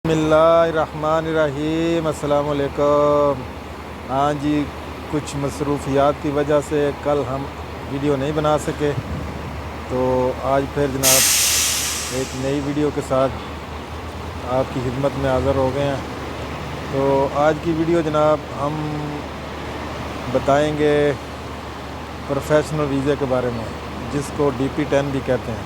बिस्मिल्लाहिर्रहमानिर्रहीम, अस्सलाम वालेकुम। हाँ जी, कुछ मसरूफियात की वजह से कल हम वीडियो नहीं बना सके, तो आज फिर जनाब एक नई वीडियो के साथ आपकी खिदमत में हाज़िर हो गए हैं। तो आज की वीडियो जनाब हम बताएंगे प्रोफेशनल वीज़े के बारे में, जिसको DP10 भी कहते हैं।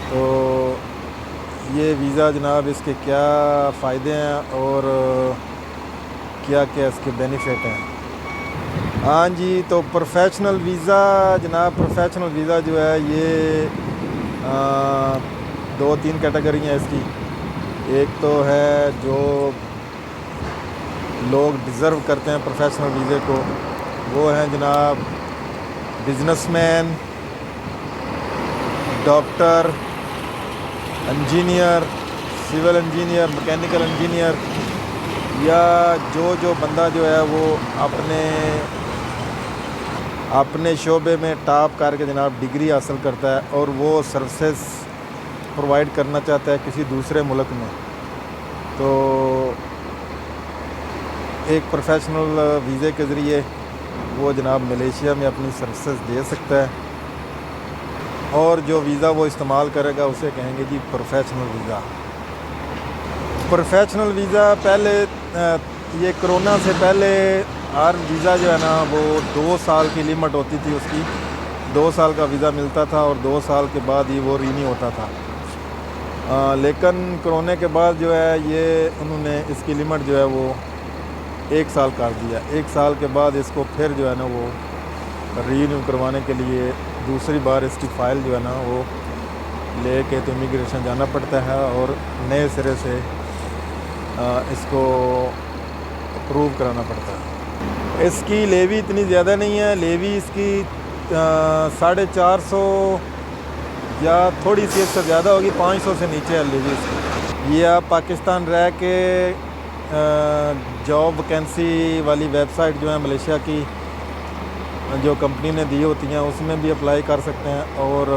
तो ये वीज़ा जनाब, इसके क्या फ़ायदे हैं और क्या क्या इसके बेनिफिट हैं। हाँ जी, तो प्रोफेशनल वीज़ा जनाब, प्रोफेशनल वीज़ा जो है ये दो तीन कैटेगरी हैं इसकी। एक तो है जो लोग डिज़र्व करते हैं प्रोफेशनल वीज़े को, वो हैं जनाब businessman, doctor, engineer, civil engineer, mechanical engineer, या जो बंदा जो है वो अपने शोबे में टॉप करके जनाब डिग्री हासिल करता है और वो सर्विसेज प्रोवाइड करना चाहता है किसी दूसरे मुल्क में, तो एक प्रोफेशनल वीज़े के ज़रिए वो जनाब मलेशिया में अपनी सर्विसेज दे सकता है। और जो वीज़ा वो इस्तेमाल करेगा उसे कहेंगे जी प्रोफेशनल वीज़ा। प्रोफेशनल वीज़ा पहले ये कोरोना से पहले हर वीज़ा जो है ना वो 2 साल की लिमिट होती थी उसकी, 2 साल का वीज़ा मिलता था और 2 साल के बाद ही वो रीन्यू होता था। लेकिन कोरोना के बाद जो है ये उन्होंने इसकी लिमिट जो है वो 1 साल कर दिया। 1 साल के बाद इसको फिर जो है ना वो रीन्यू करवाने के लिए दूसरी बार इसकी फ़ाइल जो है ना वो लेके तो इमिग्रेशन जाना पड़ता है और नए सिरे से इसको अप्रूव कराना पड़ता है। इसकी लेवी इतनी ज़्यादा नहीं है, लेवी इसकी 450 या थोड़ी सी इससे ज़्यादा होगी, 500 से नीचे है लेवी इसकी। ये आप पाकिस्तान रह के जॉब वैकेंसी वाली वेबसाइट जो है मलेशिया की, जो कंपनी ने दी होती हैं, उसमें भी अप्लाई कर सकते हैं और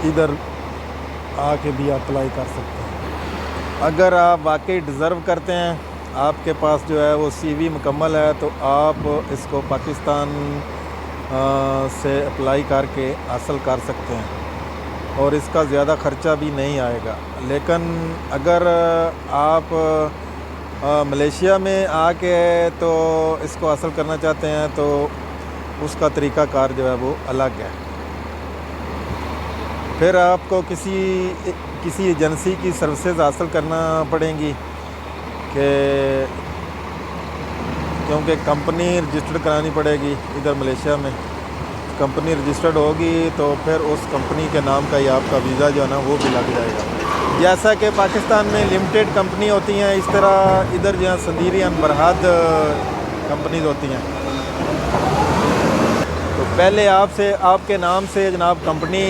इधर आके भी अप्लाई कर सकते हैं। अगर आप वाकई डिज़र्व करते हैं, आपके पास जो है वो CV मुकम्मल है, तो आप इसको पाकिस्तान से अप्लाई करके हासिल कर सकते हैं और इसका ज़्यादा ख़र्चा भी नहीं आएगा। लेकिन अगर आप मलेशिया में आके तो इसको हासिल करना चाहते हैं तो उसका तरीक़ाकार जो है वो अलग है। फिर आपको किसी एजेंसी की सर्विसेज हासिल करना पड़ेंगी, क्योंकि कंपनी रजिस्टर्ड करानी पड़ेगी इधर मलेशिया में। कंपनी रजिस्टर्ड होगी तो फिर उस कंपनी के नाम का ही आपका वीज़ा जो है ना वो भी लग जाएगा। जैसा कि पाकिस्तान में लिमिटेड कंपनी होती हैं, इस तरह इधर जो है संदीरियन बरहद कंपनीज होती हैं। तो पहले आपके नाम से जनाब कंपनी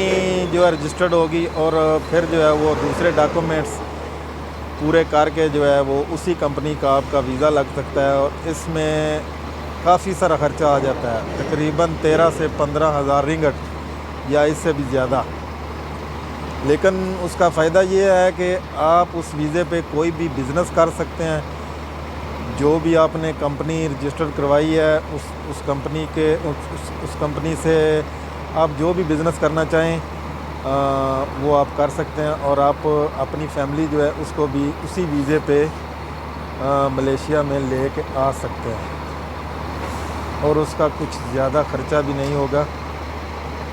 जो है रजिस्टर्ड होगी और फिर जो है वो दूसरे डॉक्यूमेंट्स पूरे करके जो है वो उसी कंपनी का आपका वीज़ा लग सकता है और इसमें काफ़ी सारा ख़र्चा आ जाता है, तकरीबन 13 से 15 हज़ार रिंगट या इससे भी ज़्यादा। लेकिन उसका फ़ायदा ये है कि आप उस वीज़े पे कोई भी बिज़नेस कर सकते हैं। जो भी आपने कंपनी रजिस्टर करवाई है उस कंपनी से आप जो भी बिज़नेस करना चाहें वो आप कर सकते हैं और आप अपनी फैमिली जो है उसको भी उसी वीज़े पे मलेशिया में ले के आ सकते हैं और उसका कुछ ज़्यादा ख़र्चा भी नहीं होगा।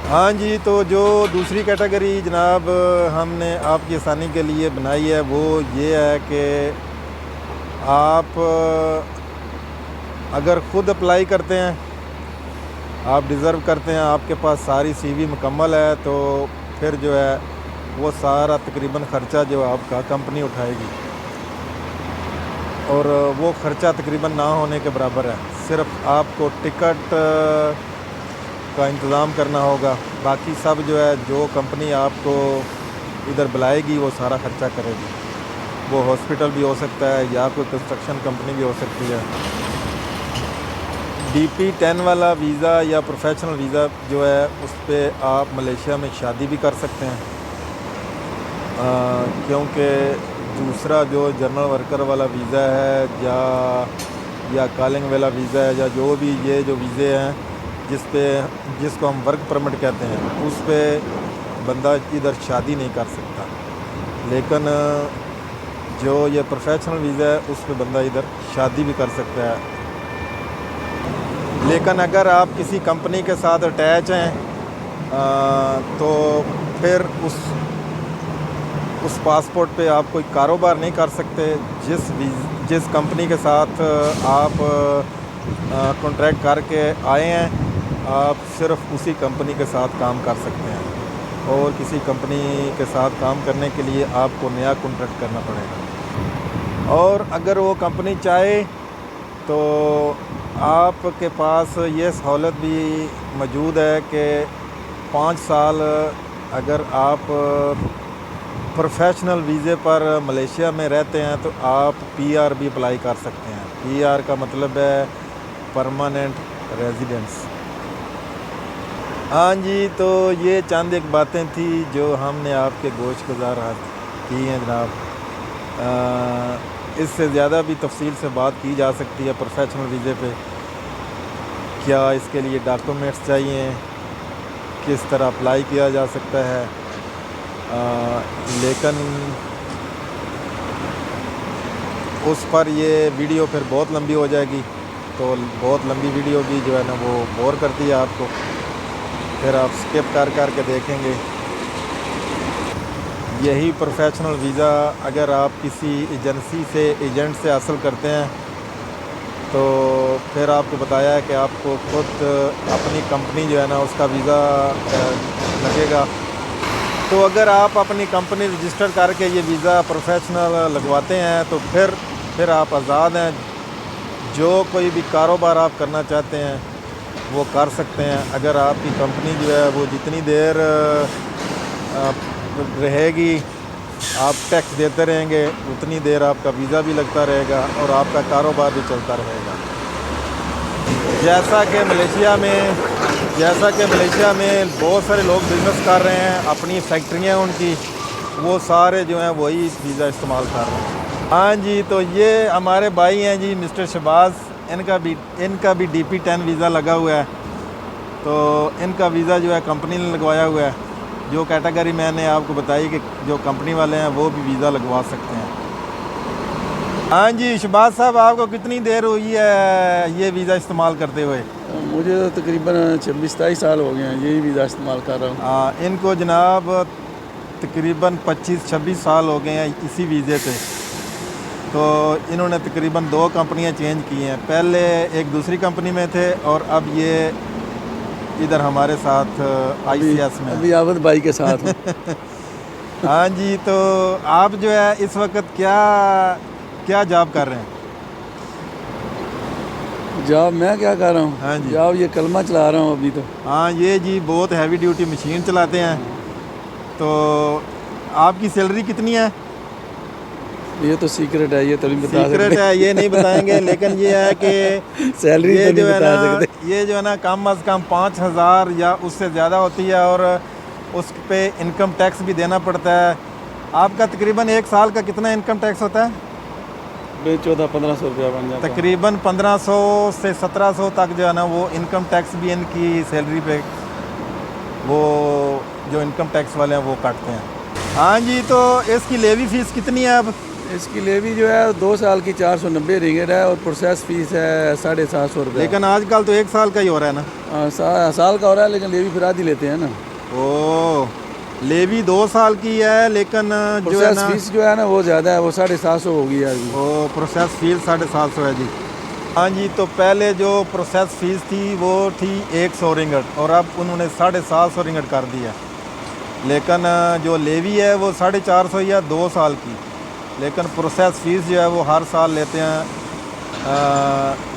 हाँ जी, तो जो दूसरी कैटेगरी जनाब हमने आपकी आसानी के लिए बनाई है वो ये है कि आप अगर ख़ुद अप्लाई करते हैं, आप डिज़र्व करते हैं, आपके पास सारी CV मुकम्मल है, तो फिर जो है वो सारा तकरीबन ख़र्चा जो आपका कंपनी उठाएगी और वो ख़र्चा तकरीबन ना होने के बराबर है। सिर्फ़ आपको टिकट का इंतज़ाम करना होगा, बाकी सब जो है जो कंपनी आपको इधर बुलाएगी वो सारा ख़र्चा करेगी। वो हॉस्पिटल भी हो सकता है या कोई कंस्ट्रक्शन कंपनी भी हो सकती है। DP10 वाला वीज़ा या प्रोफेशनल वीज़ा जो है उस पर आप मलेशिया में शादी भी कर सकते हैं क्योंकि दूसरा जो जनरल वर्कर वाला वीज़ा है या कॉलिंग वाला वीज़ा है या जो भी ये जो वीज़े हैं जिसको हम वर्क परमिट कहते हैं, उस पे बंदा इधर शादी नहीं कर सकता। लेकिन जो ये प्रोफेशनल वीज़ा है उस पे बंदा इधर शादी भी कर सकता है। लेकिन अगर आप किसी कंपनी के साथ अटैच हैं तो फिर उस पासपोर्ट पे आप कोई कारोबार नहीं कर सकते। जिस कंपनी के साथ आप कॉन्ट्रैक्ट करके आए हैं, आप सिर्फ उसी कंपनी के साथ काम कर सकते हैं और किसी कंपनी के साथ काम करने के लिए आपको नया कॉन्ट्रैक्ट करना पड़ेगा। और अगर वो कंपनी चाहे तो आपके पास ये सहूलत भी मौजूद है कि 5 साल अगर आप प्रोफेशनल वीज़े पर मलेशिया में रहते हैं तो आप पीआर भी अप्लाई कर सकते हैं। पीआर का मतलब है परमानेंट रेजिडेंस। हाँ जी, तो ये चंद एक बातें थी जो हमने आपके गोश गुजार की हैं जनाब। इससे ज़्यादा भी तफसील से बात की जा सकती है प्रोफेशनल वीज़े पे। क्या इसके लिए डॉक्यूमेंट्स चाहिए, किस तरह अप्लाई किया जा सकता है, लेकिन उस पर ये वीडियो फिर बहुत लंबी हो जाएगी। तो बहुत लंबी वीडियो भी जो है ना वो बोर करती है आपको, फिर आप स्किप कर के देखेंगे। यही प्रोफेशनल वीज़ा अगर आप किसी एजेंट से हासिल करते हैं तो फिर आपको बताया है कि आपको खुद अपनी कंपनी जो है ना उसका वीज़ा लगेगा। तो अगर आप अपनी कंपनी रजिस्टर करके ये वीज़ा प्रोफेशनल लगवाते हैं तो फिर आप आज़ाद हैं। जो कोई भी कारोबार आप करना चाहते हैं वो कर सकते हैं। अगर आपकी कंपनी जो है वो जितनी देर रहेगी, आप टैक्स देते रहेंगे, उतनी देर आपका वीज़ा भी लगता रहेगा और आपका कारोबार भी चलता रहेगा। जैसा कि मलेशिया में बहुत सारे लोग बिज़नेस कर रहे हैं, अपनी फैक्ट्रियाँ उनकी, वो सारे जो हैं वही वीज़ा इस्तेमाल कर रहे हैं। हाँ जी, तो ये हमारे भाई हैं जी मिस्टर शहबाज, इनका भी DP10 वीज़ा लगा हुआ है। तो इनका वीज़ा जो है कंपनी ने लगवाया हुआ है। जो कैटेगरी मैंने आपको बताई कि जो कंपनी वाले हैं वो भी वीज़ा लगवा सकते हैं। हाँ जी शहबाज साहब, आपको कितनी देर हुई है ये वीज़ा इस्तेमाल करते हुए? मुझे तो तकरीबन 26-27 साल हो गए हैं यही वीज़ा इस्तेमाल कर रहा हूँ। हाँ, इनको जनाब तकरीबन 25-26 साल हो गए हैं इसी वीज़े पे। तो इन्होंने तकरीबन 2 कंपनियां चेंज की हैं। पहले एक दूसरी कंपनी में थे और अब ये इधर हमारे साथ ICS में अभी आबद भाई के साथ हूँ। हाँ जी, तो आप जो है इस वक्त क्या जॉब कर रहे हैं? जॉब मैं क्या कर रहा हूँ? हाँ जी, जॉब ये कलमा चला रहा हूँ अभी तो। हाँ, ये जी बहुत हैवी ड्यूटी मशीन चलाते हैं। तो आपकी सैलरी कितनी है? ये तो सीक्रेट है, ये तो नहीं बता सीक्रेट है, ये नहीं बताएंगे। लेकिन ये है कि सैलरी ये तो नहीं बता सकते। ये जो है ना कम अज़ कम 5,000 या उससे ज़्यादा होती है और उस पे इनकम टैक्स भी देना पड़ता है। आपका तकरीबन 1 साल का कितना इनकम टैक्स होता है? 1400-1500 रुपया बन जाता है। तकरीबन 1500 से 1700 तक जो है ना वो इनकम टैक्स भी इनकी सैलरी पे वो जो इनकम टैक्स वाले हैं वो काटते हैं। हाँ जी, तो इसकी लेवी फ़ीस कितनी है अब? इसकी लेवी जो है 2 साल की 490 रिंगिट है और प्रोसेस फीस है 750 रुपये। लेकिन आजकल तो 1 साल का ही हो रहा है ना? साल का हो रहा है, लेकिन लेवी फिर आधी लेते हैं ना। ओ, लेवी 2 साल की है लेकिन जो है ना फीस जो है ना वो ज़्यादा है, वो 750 होगी यार। ओ, प्रोसेस फीस 750 है जी। हाँ जी, तो पहले जो प्रोसेस फीस थी वो थी 100 रिंगिट और अब उन्होंने 750 रिंगिट कर दी है। लेकिन जो लेवी है वो 450 या 2 साल की। लेकिन प्रोसेस फ़ीस जो है वो हर साल लेते हैं।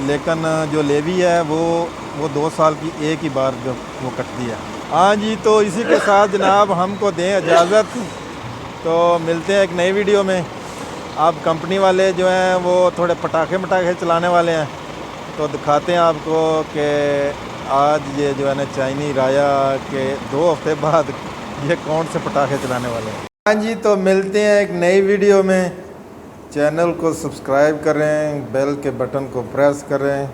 लेकिन जो लेवी है वो 2 साल की एक ही बार जो वो कटती है। हाँ जी, तो इसी के साथ जनाब हमको दें इजाज़त। तो मिलते हैं एक नई वीडियो में। अब कंपनी वाले जो हैं वो थोड़े पटाखे चलाने वाले हैं, तो दिखाते हैं आपको कि आज ये जो है ना चाइनी राया के 2 हफ्ते बाद ये कौन से पटाखे चलाने वाले हैं। हाँ जी, तो मिलते हैं एक नई वीडियो में। चैनल को सब्सक्राइब करें, बेल के बटन को प्रेस करें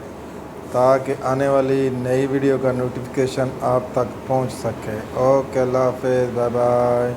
ताकि आने वाली नई वीडियो का नोटिफिकेशन आप तक पहुंच सके। ओके, अल्लाह हाफिज़, बाय बाय।